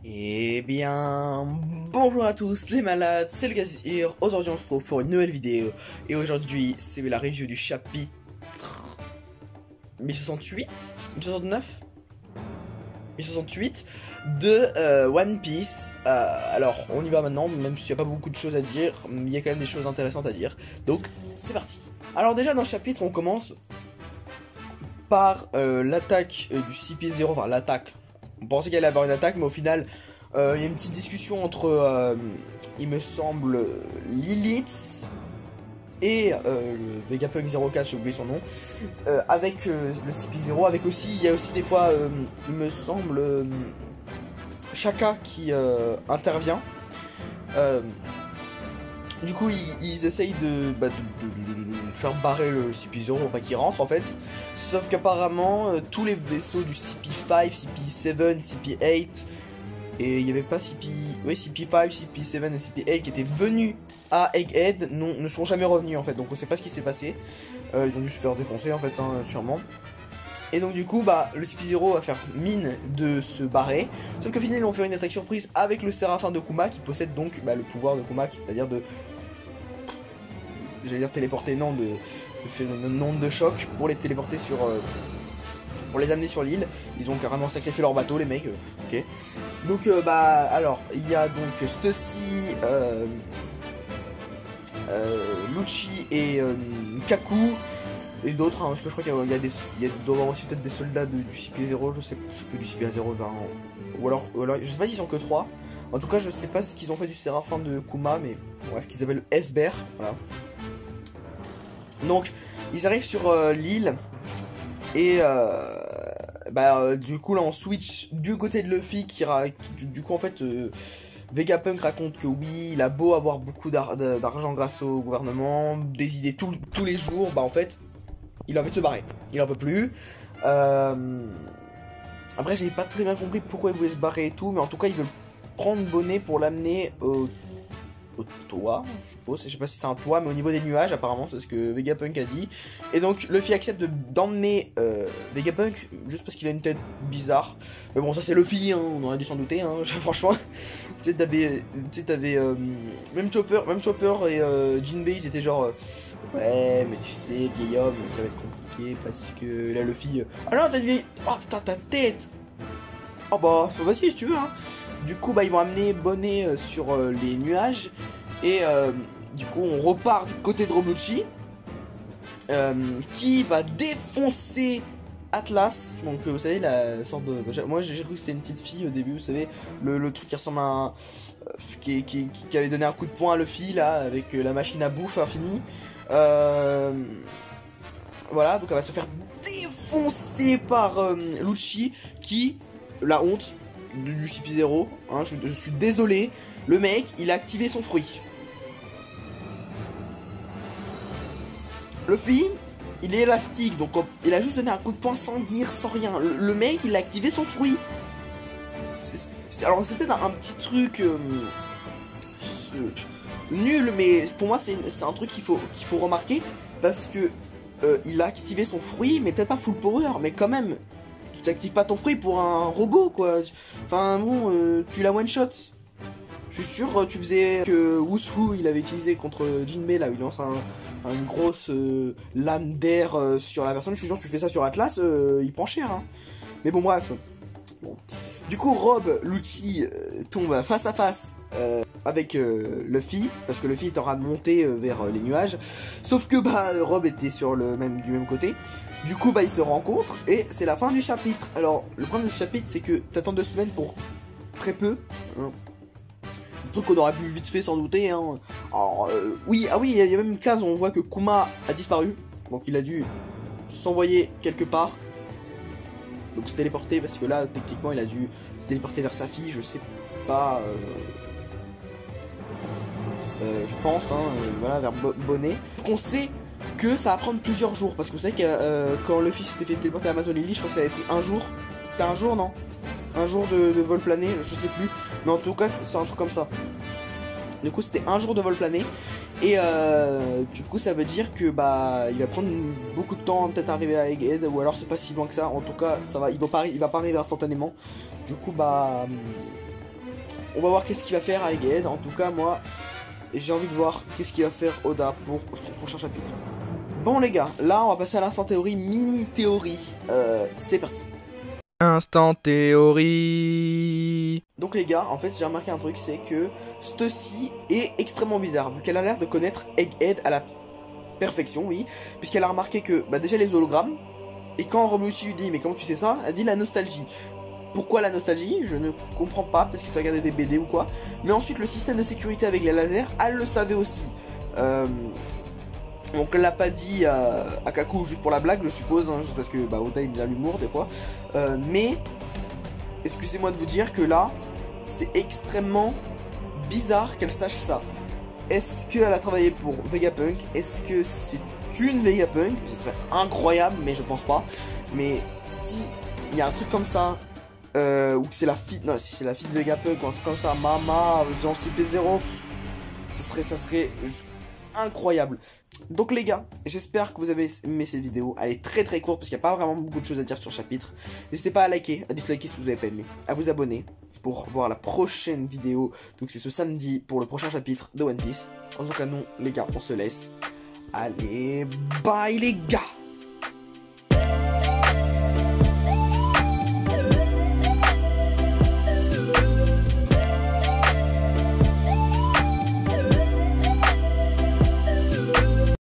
Eh bien, bonjour à tous les malades, c'est le Gazir. Aujourd'hui on se retrouve pour une nouvelle vidéo. Et aujourd'hui c'est la review du chapitre 1068 1069 1068 de One Piece. Alors on y va maintenant, même s'il n'y a pas beaucoup de choses à dire, il y a quand même des choses intéressantes à dire. Donc c'est parti. Alors déjà dans le chapitre on commence par l'attaque du CP0, enfin l'attaque. On pensait qu'il allait avoir une attaque, mais au final, il y a une petite discussion entre, il me semble, Lilith et le Vegapunk 04, j'ai oublié son nom, avec le CP0, avec aussi, il y a aussi des fois, il me semble, Shaka qui intervient. Du coup, ils essayent de faire barrer le CP0 pour pas qu'il rentre en fait. Sauf qu'apparemment, tous les vaisseaux du CP5, CP7, CP8, et il n'y avait pas CP5, CP7 et CP8 qui étaient venus à Egghead ne sont jamais revenus en fait. Donc on sait pas ce qui s'est passé. Ils ont dû se faire défoncer en fait, hein, sûrement. Et donc du coup, le CP0 va faire mine de se barrer. Sauf qu'au final, ils vont faire une attaque surprise avec le Séraphin de Kuma qui possède donc le pouvoir de Kuma, c'est-à-dire de... J'allais dire téléporter, non, de faire une onde de choc pour les téléporter sur... pour les amener sur l'île. Ils ont carrément sacrifié leur bateau, les mecs. Ok. Donc, alors, il y a donc Stussy, Lucci et Kaku. Et d'autres, hein, parce que je crois qu'il doit y avoir aussi peut-être des soldats du CP0, je sais plus du CP0, ou alors, je sais pas s'ils sont que 3. En tout cas, je sais pas ce qu'ils ont fait du Séraphin de Kuma, mais bref, qu'ils appellent Esber, voilà. Donc, ils arrivent sur l'île, et du coup là on switch du côté de Luffy du coup en fait Vegapunk raconte que oui, il a beau avoir beaucoup d'argent grâce au gouvernement, des idées tous les jours, en fait il a envie de se barrer, il en peut plus. Après j'ai pas très bien compris pourquoi il voulait se barrer et tout, mais en tout cas il veut prendre Bonnet pour l'amener au toit, je suppose, je sais pas si c'est un toit, mais au niveau des nuages apparemment, c'est ce que Vegapunk a dit. Et donc Luffy accepte d'emmener Vegapunk juste parce qu'il a une tête bizarre. Mais bon, ça c'est Luffy, hein, on aurait dû s'en douter, hein, franchement. Tu sais, t'avais même Chopper et Jinbei, ils étaient genre ouais, mais tu sais, vieil homme, ça va être compliqué parce que là Luffy ah non, t'as une vieille... Oh putain, ta tête. Oh bah, vas-y si tu veux, hein. Du coup, ils vont amener Bonnet sur les nuages. Et du coup, on repart du côté de Roblucci. Qui va défoncer Atlas. Donc, vous savez, la sorte de... Moi, j'ai cru que c'était une petite fille au début. Vous savez, le truc qui ressemble à un... qui avait donné un coup de poing à Luffy, là, avec la machine à bouffe infinie. Voilà, donc elle va se faire défoncer par Lucci, qui... La honte du CP0, hein, je suis désolé, le mec il a activé son fruit. Luffy, il est élastique, donc il a juste donné un coup de poing sans gear, sans rien. Le mec il a activé son fruit. Alors c'est peut-être un petit truc nul, mais pour moi c'est un truc qu'il faut remarquer, parce que il a activé son fruit, mais peut-être pas full power, mais quand même. Tu t'actives pas ton fruit pour un robot, quoi. Enfin bon, tu la one shot. Je suis sûr, tu faisais que Wushu il avait utilisé contre Jinbei là, où il lance une grosse lame d'air sur la personne. Je suis sûr que tu fais ça sur Atlas, il prend cher, hein. Mais bon, bref. Bon. Du coup, Lucci tombe face à face avec Luffy, parce que Luffy est en train de monter vers les nuages. Sauf que Rob était sur du même côté. Du coup, ils se rencontrent et c'est la fin du chapitre. Alors, le problème de ce chapitre, c'est que t'attends 2 semaines pour très peu. Hein. Un truc qu'on aurait pu vite fait sans douter. Hein. Alors, oui, il y a même une case où on voit que Kuma a disparu. Donc, il a dû s'envoyer quelque part. Donc, se téléporter, parce que là, techniquement, il a dû se téléporter vers sa fille. Je sais pas. Je pense, hein, voilà, vers Bonnet. On sait que ça va prendre plusieurs jours, parce que vous savez que quand Luffy s'était fait téléporter à Amazon Lily, je crois que ça avait pris un jour. C'était un jour, non? Un jour de vol plané, je sais plus, mais en tout cas c'est un truc comme ça. Du coup c'était un jour de vol plané, et du coup ça veut dire que il va prendre beaucoup de temps peut-être arriver à Egghead, ou alors c'est pas si loin que ça. En tout cas ça va, il va pas arriver instantanément. Du coup On va voir qu'est-ce qu'il va faire avec Ed. En tout cas, moi, j'ai envie de voir qu'est-ce qu'il va faire Oda pour son prochain chapitre. Bon les gars, là on va passer à l'instant théorie, mini théorie. C'est parti. Instant théorie. Donc les gars, en fait j'ai remarqué un truc, c'est que Stussy est extrêmement bizarre, vu qu'elle a l'air de connaître Egghead à la perfection, oui. Puisqu'elle a remarqué que, bah déjà les hologrammes, et quand Romuchi lui dit mais comment tu sais ça, elle dit la nostalgie. Pourquoi la nostalgie? Je ne comprends pas, parce que tu as regardé des BD ou quoi. Mais ensuite le système de sécurité avec les lasers, elle le savait aussi. Donc elle l'a pas dit à Kaku juste pour la blague, je suppose, hein, juste parce que bah, Oda aime bien l'humour des fois. Mais excusez-moi de vous dire que là, c'est extrêmement bizarre qu'elle sache ça. Est-ce qu'elle a travaillé pour Vegapunk? Est-ce que c'est une Vegapunk? Ce serait incroyable, mais je pense pas. Mais si il y a un truc comme ça, ou que c'est la fille, non, si c'est la fille de Vegapunk ou un truc comme ça, Mama, dans CP0, ça serait incroyable. Donc les gars, j'espère que vous avez aimé cette vidéo. Elle est très très courte parce qu'il n'y a pas vraiment beaucoup de choses à dire sur le chapitre. N'hésitez pas à liker, à disliker si vous n'avez pas aimé, à vous abonner pour voir la prochaine vidéo. Donc c'est ce samedi pour le prochain chapitre de One Piece. En tout cas nous les gars, on se laisse. Allez, bye les gars.